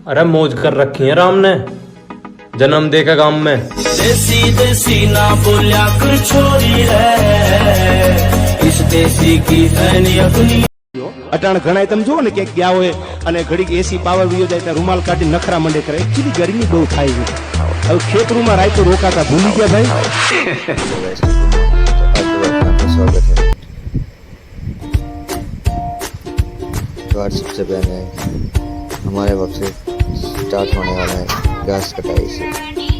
अरे मौज कर रखी है राम ने, जन्म दे के गांव में। देसी देसी ना बोलिया कर छोरी है, इस देसी की फैनी अपनी। अटाण घણા તમે જો ને કે ગયા હોય અને ઘડીક એસી પાવર વિયો જાય ત્યાં રૂમાલ કાઢી નખરા મંડે કરે, એકચ્યુઅલી ગરમી બહુ થાય છે। હવે ખેતરૂમાં રાયતો રોકાતા ભૂલી ગયા ભાઈ। स्वागत है। तो आज सबसे पहले हमारे वक्त से स्टार्ट होने वाला है घास कटाई से।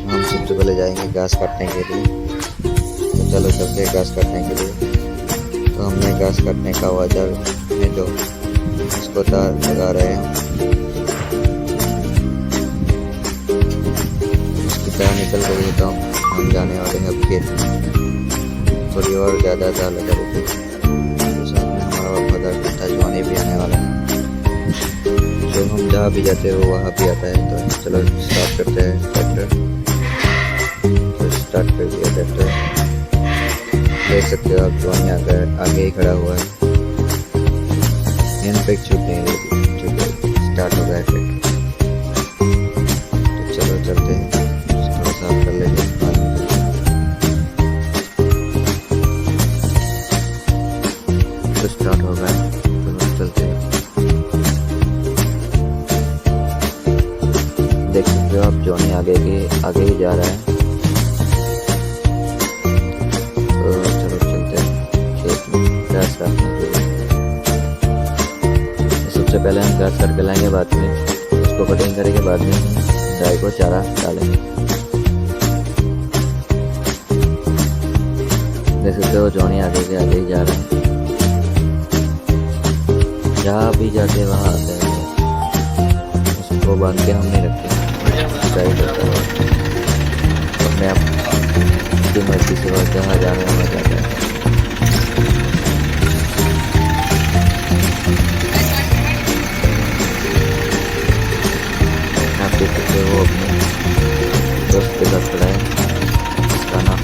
हम सबसे पहले जाएंगे घास काटने के लिए। तो चलो चलते हैं घास काटने के लिए। तो हमने घास काटने का औजार है जो इसको तार लगा रहे हैं। उसकी तार निकल गई है तो हम जाने वाले हैं अब खेत में। थोड़ी और ज़्यादा तार लगा रही थी। तो साथ में हमारा वफादार कुत्ता जवानी भी आने वाला है। जो हम जहाँ भी जाते हैं वो वहाँ भी आता है। तो चलो स्टार्ट करते हैं ट्रैक्टर। तो स्टार्ट कर दिया ट्रैक्टर। देख सकते हो आप जवानी आगे ही खड़ा हुआ है। हैंड ब्रेक छूट नहीं रही क्योंकि स्टार्ट हो गया है ट्रैक्टर। तो चलो चलते हैं, थोड़ा साफ कर लेते हैं। तो स्टार्ट हो गया, तो चलते हैं। देख सकते हो आप जॉनी आगे ही जा रहा है। तो चलो चलते हैं खेत में घास काटने के लिए। सबसे पहले हम घास काट के लाएंगे, बाद में उसको कटिंग करेंगे, बाद में गाय को चारा डालेंगे। देख सकते हो जॉनी आगे ही जा रहा है। जहाँ भी जाते वहाँ आते हैं। उसको बांध के हम नहीं रखते, अपने आप की मर्जी से वह जहाँ जाने में जाता है। आप देख सकते हो वो अपने दोस्त के साथ खड़ा है। उसका नाम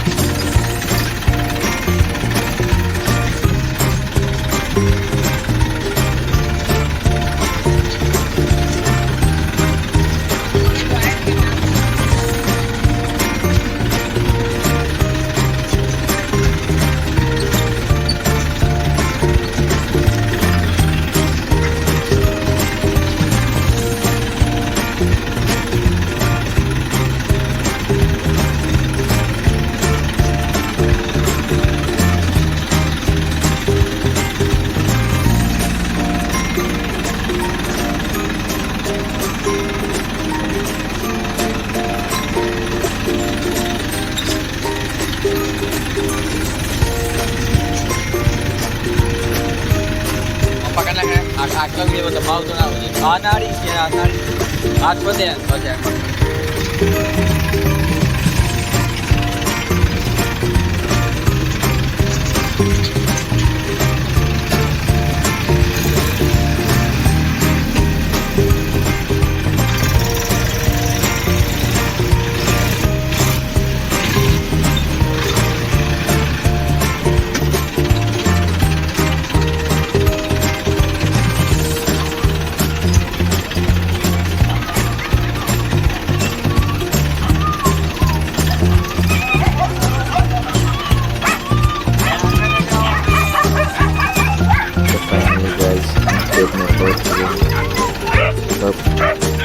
આટલો બી દબાવ તો ના હોય। આ નાડી છે, આ નાડી હાથ વધે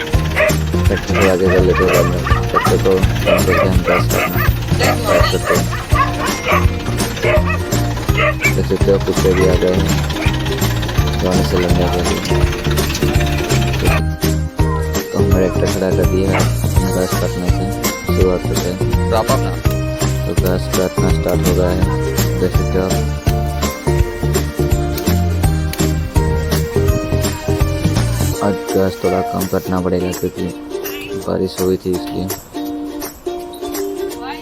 ट्रैक्टर को आगे कर लेते हैं। ट्रैक्टर को हम देखते हैं, हम घास काटना स्टार्ट करते हैं। देख सकते हो कुत्ते भी आ गए हैं जाने से लड़ने के लिए। तो हम ट्रैक्टर खड़ा कर दिया, हम घास काटने से शुरुआत करते हैं। तो घास काटना स्टार्ट हो गया है। देख सकते हो आप आज घास थोड़ा कम काटना पड़ेगा क्योंकि बारिश हुई थी इसलिए।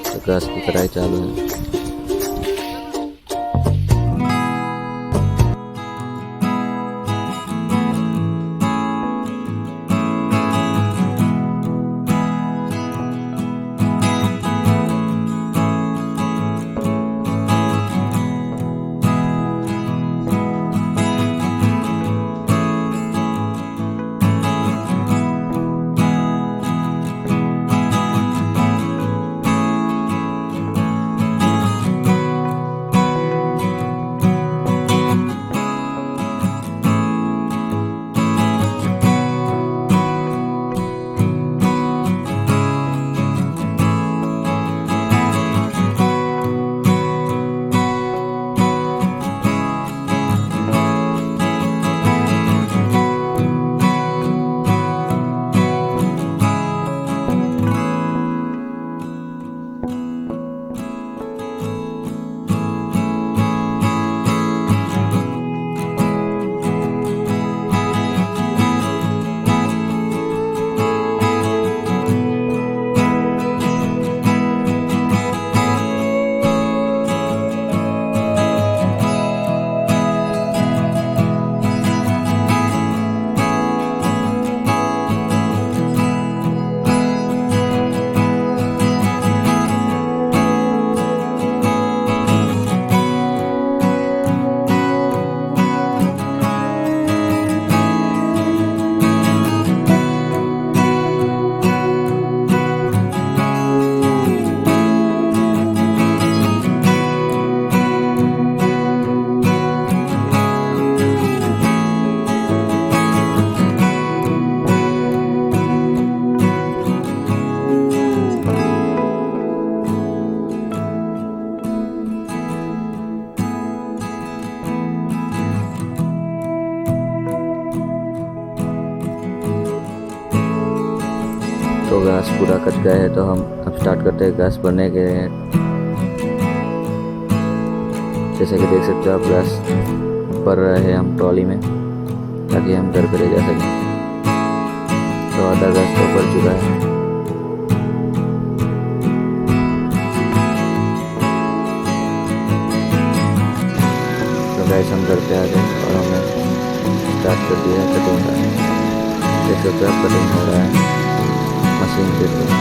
तो घास की कटाई चालू है। तो घास पूरा कट गया है, तो हम अब स्टार्ट करते हैं घास भरने के। जैसे कि देख सकते हो आप, घास भर रहे हैं हम ट्रॉली में ताकि हम घर पर ले जा सकें। तो आधा घास तो भर चुका है। तो गैस हम घर पे आ गए और हमने स्टार्ट कर दिया कटिंग का। देख सकते हो आप, कटिंग हो रहा है मशीन के थ्रू।